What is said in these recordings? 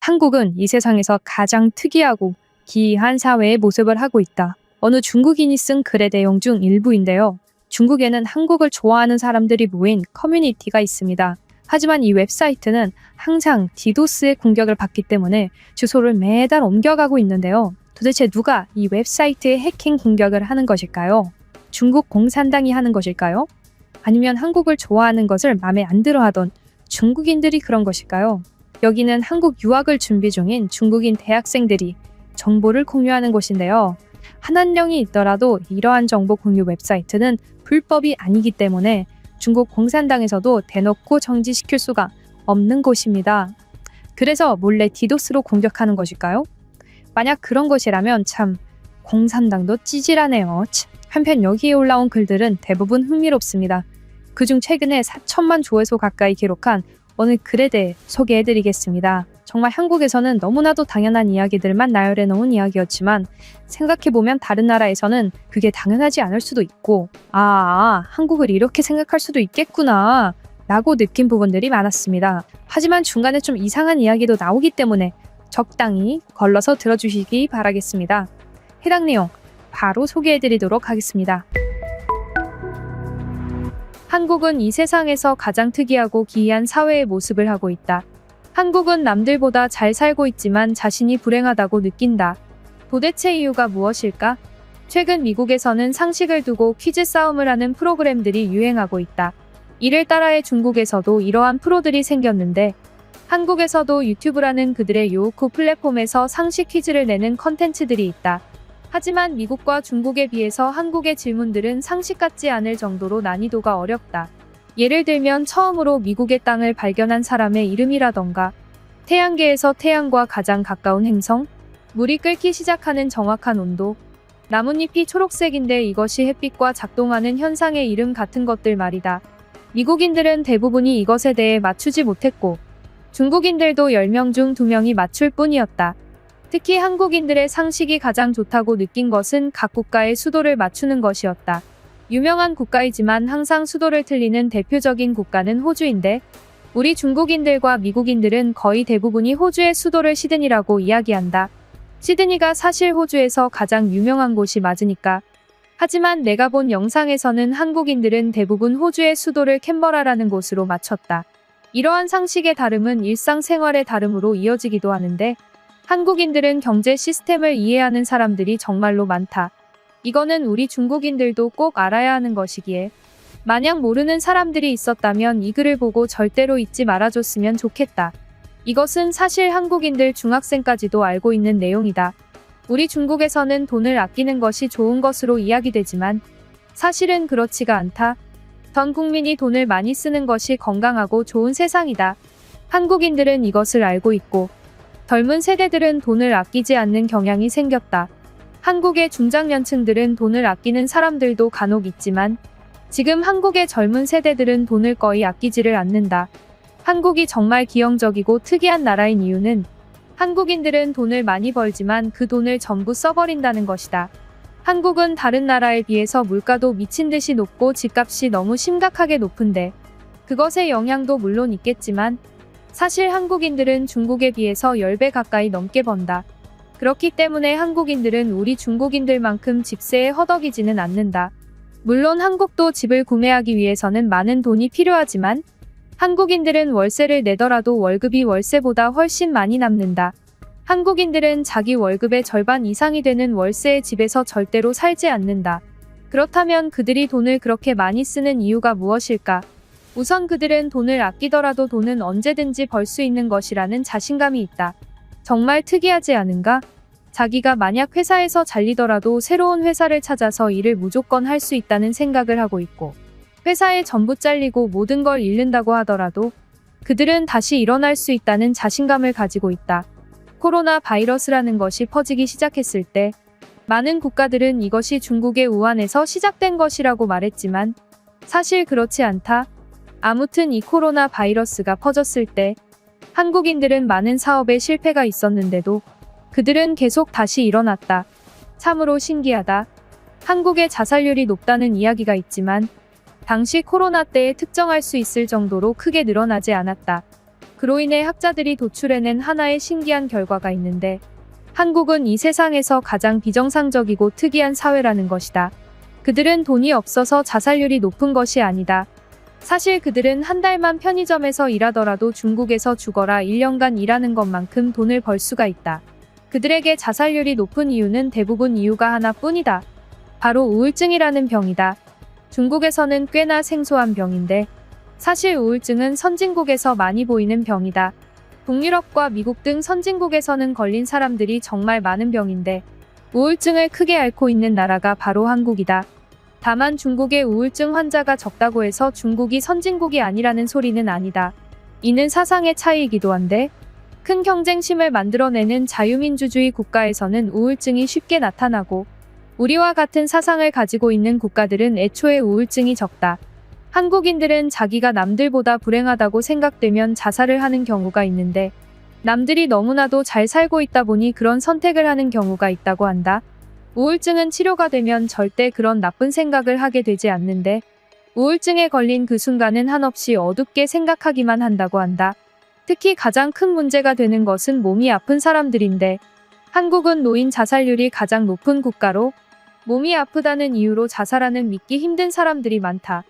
한국은 이 세상에서 가장 특이하고 기이한 사회의 모습을 하고 있다. 어느 중국인이 쓴 글의 내용 중 일부인데요. 중국에는 한국을 좋아하는 사람들이 모인 커뮤니티가 있습니다. 하지만 이 웹사이트는 항상 디도스의 공격을 받기 때문에 주소를 매달 옮겨가고 있는데요. 도대체 누가 이 웹사이트에 해킹 공격을 하는 것일까요? 중국 공산당이 하는 것일까요? 아니면 한국을 좋아하는 것을 마음에 안 들어 하던 중국인들이 그런 것일까요? 여기는 한국 유학을 준비 중인 중국인 대학생들이 정보를 공유하는 곳인데요. 한한령이 있더라도 이러한 정보 공유 웹사이트는 불법이 아니기 때문에 중국 공산당에서도 대놓고 정지시킬 수가 없는 곳입니다. 그래서 몰래 디도스로 공격하는 것일까요? 만약 그런 것이라면 참 공산당도 찌질하네요. 한편 여기에 올라온 글들은 대부분 흥미롭습니다. 그중 최근에 4천만 조회수 가까이 기록한 어느 글에 대해 소개해드리겠습니다. 정말 한국에서는 너무나도 당연한 이야기들만 나열해놓은 이야기였지만 생각해보면 다른 나라에서는 그게 당연하지 않을 수도 있고 한국을 이렇게 생각할 수도 있겠구나 라고 느낀 부분들이 많았습니다. 하지만 중간에 좀 이상한 이야기도 나오기 때문에 적당히 걸러서 들어주시기 바라겠습니다. 해당 내용 바로 소개해드리도록 하겠습니다. 한국은 이 세상에서 가장 특이하고 기이한 사회의 모습을 하고 있다. 한국은 남들보다 잘 살고 있지만 자신이 불행하다고 느낀다. 도대체 이유가 무엇일까? 최근 미국에서는 상식을 두고 퀴즈 싸움을 하는 프로그램들이 유행하고 있다. 이를 따라해 중국에서도 이러한 프로들이 생겼는데 한국에서도 유튜브라는 그들의 요오쿠 플랫폼에서 상식 퀴즈를 내는 컨텐츠들이 있다. 하지만 미국과 중국에 비해서 한국의 질문들은 상식 같지 않을 정도로 난이도가 어렵다. 예를 들면 처음으로 미국의 땅을 발견한 사람의 이름이라던가 태양계에서 태양과 가장 가까운 행성, 물이 끓기 시작하는 정확한 온도, 나뭇잎이 초록색인데 이것이 햇빛과 작동하는 현상의 이름 같은 것들 말이다. 미국인들은 대부분이 이것에 대해 맞추지 못했고 중국인들도 10명 중 2명이 맞출 뿐이었다. 특히 한국인들의 상식이 가장 좋다고 느낀 것은 각 국가의 수도를 맞추는 것이었다. 유명한 국가이지만 항상 수도를 틀리는 대표적인 국가는 호주인데 우리 중국인들과 미국인들은 거의 대부분이 호주의 수도를 시드니라고 이야기한다. 시드니가 사실 호주에서 가장 유명한 곳이 맞으니까. 하지만 내가 본 영상에서는 한국인들은 대부분 호주의 수도를 캔버라라는 곳으로 맞췄다. 이러한 상식의 다름은 일상생활의 다름으로 이어지기도 하는데 한국인들은 경제 시스템을 이해하는 사람들이 정말로 많다. 이거는 우리 중국인들도 꼭 알아야 하는 것이기에 만약 모르는 사람들이 있었다면 이 글을 보고 절대로 잊지 말아줬으면 좋겠다. 이것은 사실 한국인들 중학생까지도 알고 있는 내용이다. 우리 중국에서는 돈을 아끼는 것이 좋은 것으로 이야기되지만 사실은 그렇지가 않다. 전 국민이 돈을 많이 쓰는 것이 건강하고 좋은 세상이다. 한국인들은 이것을 알고 있고 젊은 세대들은 돈을 아끼지 않는 경향이 생겼다. 한국의 중장년층들은 돈을 아끼는 사람들도 간혹 있지만 지금 한국의 젊은 세대들은 돈을 거의 아끼지를 않는다. 한국이 정말 기형적이고 특이한 나라인 이유는 한국인들은 돈을 많이 벌지만 그 돈을 전부 써버린다는 것이다. 한국은 다른 나라에 비해서 물가도 미친 듯이 높고 집값이 너무 심각하게 높은데 그것의 영향도 물론 있겠지만 사실 한국인들은 중국에 비해서 10배 가까이 넘게 번다. 그렇기 때문에 한국인들은 우리 중국인들만큼 집세에 허덕이지는 않는다. 물론 한국도 집을 구매하기 위해서는 많은 돈이 필요하지만 한국인들은 월세를 내더라도 월급이 월세보다 훨씬 많이 남는다. 한국인들은 자기 월급의 절반 이상이 되는 월세의 집에서 절대로 살지 않는다. 그렇다면 그들이 돈을 그렇게 많이 쓰는 이유가 무엇일까? 우선 그들은 돈을 아끼더라도 돈은 언제든지 벌 수 있는 것이라는 자신감이 있다. 정말 특이하지 않은가? 자기가 만약 회사에서 잘리더라도 새로운 회사를 찾아서 일을 무조건 할 수 있다는 생각을 하고 있고 회사에 전부 잘리고 모든 걸 잃는다고 하더라도 그들은 다시 일어날 수 있다는 자신감을 가지고 있다. 코로나 바이러스라는 것이 퍼지기 시작했을 때 많은 국가들은 이것이 중국의 우한에서 시작된 것이라고 말했지만 사실 그렇지 않다. 아무튼 이 코로나 바이러스가 퍼졌을 때 한국인들은 많은 사업에 실패가 있었는데도 그들은 계속 다시 일어났다. 참으로 신기하다. 한국의 자살률이 높다는 이야기가 있지만 당시 코로나 때에 특정할 수 있을 정도로 크게 늘어나지 않았다. 그로 인해 학자들이 도출해낸 하나의 신기한 결과가 있는데, 한국은 이 세상에서 가장 비정상적이고 특이한 사회라는 것이다. 그들은 돈이 없어서 자살률이 높은 것이 아니다. 사실 그들은 한 달만 편의점에서 일하더라도 중국에서 죽어라 1년간 일하는 것만큼 돈을 벌 수가 있다. 그들에게 자살률이 높은 이유는 대부분 이유가 하나뿐이다. 바로 우울증이라는 병이다. 중국에서는 꽤나 생소한 병인데, 사실 우울증은 선진국에서 많이 보이는 병이다. 북유럽과 미국 등 선진국에서는 걸린 사람들이 정말 많은 병인데, 우울증을 크게 앓고 있는 나라가 바로 한국이다. 다만 중국의 우울증 환자가 적다고 해서 중국이 선진국이 아니라는 소리는 아니다. 이는 사상의 차이이기도 한데, 큰 경쟁심을 만들어내는 자유민주주의 국가에서는 우울증이 쉽게 나타나고, 우리와 같은 사상을 가지고 있는 국가들은 애초에 우울증이 적다. 한국인들은 자기가 남들보다 불행하다고 생각되면 자살을 하는 경우가 있는데, 남들이 너무나도 잘 살고 있다 보니 그런 선택을 하는 경우가 있다고 한다. 우울증은 치료가 되면 절대 그런 나쁜 생각을 하게 되지 않는데, 우울증에 걸린 그 순간은 한없이 어둡게 생각하기만 한다고 한다. 특히 가장 큰 문제가 되는 것은 몸이 아픈 사람들인데, 한국은 노인 자살률이 가장 높은 국가로, 몸이 아프다는 이유로 자살하는 믿기 힘든 사람들이 많다.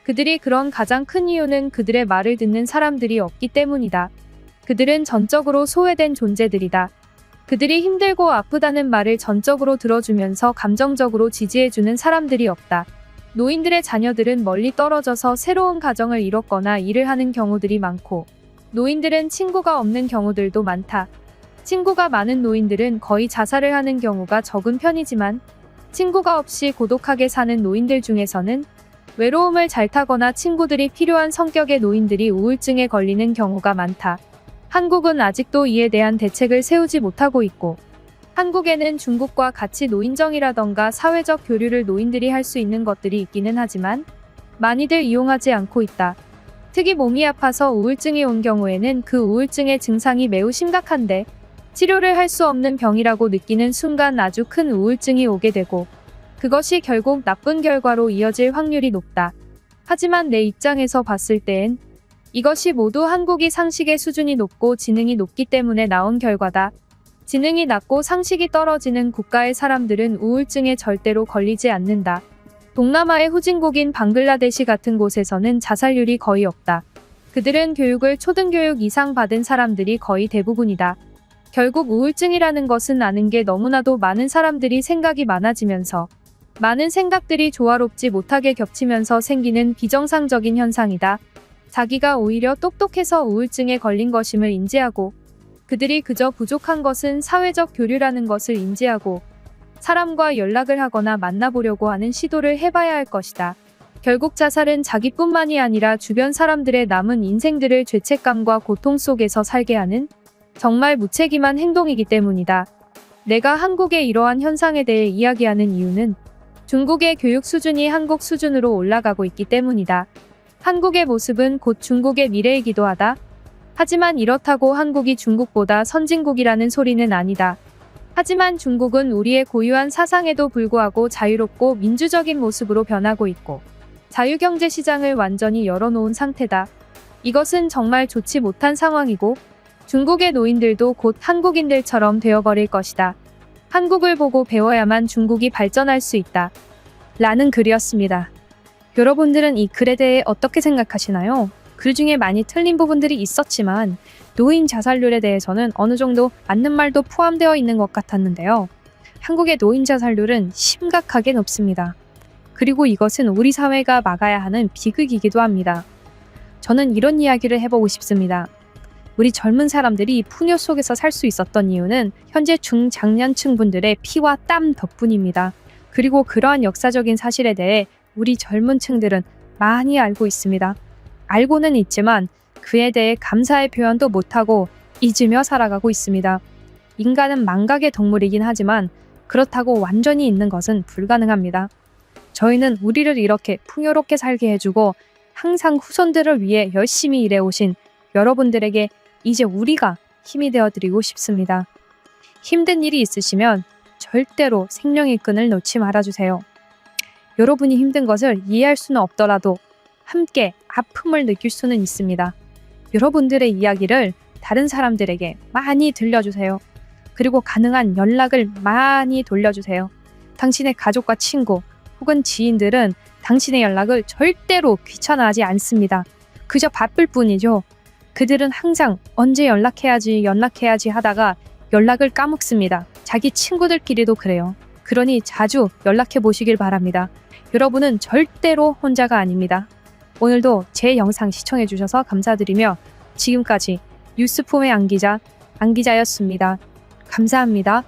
그들이 그런 가장 큰 이유는 그들의 말을 듣는 사람들이 없기 때문이다. 그들은 전적으로 소외된 존재들이다. 그들이 힘들고 아프다는 말을 전적으로 들어주면서 감정적으로 지지해주는 사람들이 없다. 노인들의 자녀들은 멀리 떨어져서 새로운 가정을 이뤘거나 일을 하는 경우들이 많고, 노인들은 친구가 없는 경우들도 많다. 친구가 많은 노인들은 거의 자살을 하는 경우가 적은 편이지만, 친구가 없이 고독하게 사는 노인들 중에서는 외로움을 잘 타거나 친구들이 필요한 성격의 노인들이 우울증에 걸리는 경우가 많다. 한국은 아직도 이에 대한 대책을 세우지 못하고 있고, 한국에는 중국과 같이 노인정이라던가 사회적 교류를 노인들이 할 수 있는 것들이 있기는 하지만 많이들 이용하지 않고 있다. 특히 몸이 아파서 우울증이 온 경우에는 그 우울증의 증상이 매우 심각한데, 치료를 할 수 없는 병이라고 느끼는 순간 아주 큰 우울증이 오게 되고, 그것이 결국 나쁜 결과로 이어질 확률이 높다. 하지만 내 입장에서 봤을 땐 이것이 모두 한국이 상식의 수준이 높고 지능이 높기 때문에 나온 결과다. 지능이 낮고 상식이 떨어지는 국가의 사람들은 우울증에 절대로 걸리지 않는다. 동남아의 후진국인 방글라데시 같은 곳에서는 자살률이 거의 없다. 그들은 교육을 초등교육 이상 받은 사람들이 거의 대부분이다. 결국 우울증이라는 것은 아는 게 너무나도 많은 사람들이 생각이 많아지면서 많은 생각들이 조화롭지 못하게 겹치면서 생기는 비정상적인 현상이다. 자기가 오히려 똑똑해서 우울증에 걸린 것임을 인지하고, 그들이 그저 부족한 것은 사회적 교류라는 것을 인지하고 사람과 연락을 하거나 만나보려고 하는 시도를 해봐야 할 것이다. 결국 자살은 자기뿐만이 아니라 주변 사람들의 남은 인생들을 죄책감과 고통 속에서 살게 하는 정말 무책임한 행동이기 때문이다. 내가 한국의 이러한 현상에 대해 이야기하는 이유는 중국의 교육 수준이 한국 수준으로 올라가고 있기 때문이다. 한국의 모습은 곧 중국의 미래이기도 하다. 하지만 이렇다고 한국이 중국보다 선진국이라는 소리는 아니다. 하지만 중국은 우리의 고유한 사상에도 불구하고 자유롭고 민주적인 모습으로 변하고 있고, 자유경제 시장을 완전히 열어놓은 상태다. 이것은 정말 좋지 못한 상황이고, 중국의 노인들도 곧 한국인들처럼 되어버릴 것이다. 한국을 보고 배워야만 중국이 발전할 수 있다. 라는 글이었습니다. 여러분들은 이 글에 대해 어떻게 생각하시나요? 글 중에 많이 틀린 부분들이 있었지만 노인 자살률에 대해서는 어느 정도 맞는 말도 포함되어 있는 것 같았는데요. 한국의 노인 자살률은 심각하게 높습니다. 그리고 이것은 우리 사회가 막아야 하는 비극이기도 합니다. 저는 이런 이야기를 해보고 싶습니다. 우리 젊은 사람들이 풍요 속에서 살 수 있었던 이유는 현재 중장년층 분들의 피와 땀 덕분입니다. 그리고 그러한 역사적인 사실에 대해 우리 젊은 층들은 많이 알고 있습니다. 알고는 있지만 그에 대해 감사의 표현도 못하고 잊으며 살아가고 있습니다. 인간은 망각의 동물이긴 하지만 그렇다고 완전히 있는 것은 불가능합니다. 저희는 우리를 이렇게 풍요롭게 살게 해주고 항상 후손들을 위해 열심히 일해오신 여러분들에게 이제 우리가 힘이 되어드리고 싶습니다. 힘든 일이 있으시면 절대로 생명의 끈을 놓지 말아주세요. 여러분이 힘든 것을 이해할 수는 없더라도 함께 아픔을 느낄 수는 있습니다. 여러분들의 이야기를 다른 사람들에게 많이 들려주세요. 그리고 가능한 연락을 많이 돌려주세요. 당신의 가족과 친구 혹은 지인들은 당신의 연락을 절대로 귀찮아하지 않습니다. 그저 바쁠 뿐이죠. 그들은 항상 언제 연락해야지 하다가 연락을 까먹습니다. 자기 친구들끼리도 그래요. 그러니 자주 연락해 보시길 바랍니다. 여러분은 절대로 혼자가 아닙니다. 오늘도 제 영상 시청해 주셔서 감사드리며 지금까지 뉴스폼의 안기자였습니다. 감사합니다.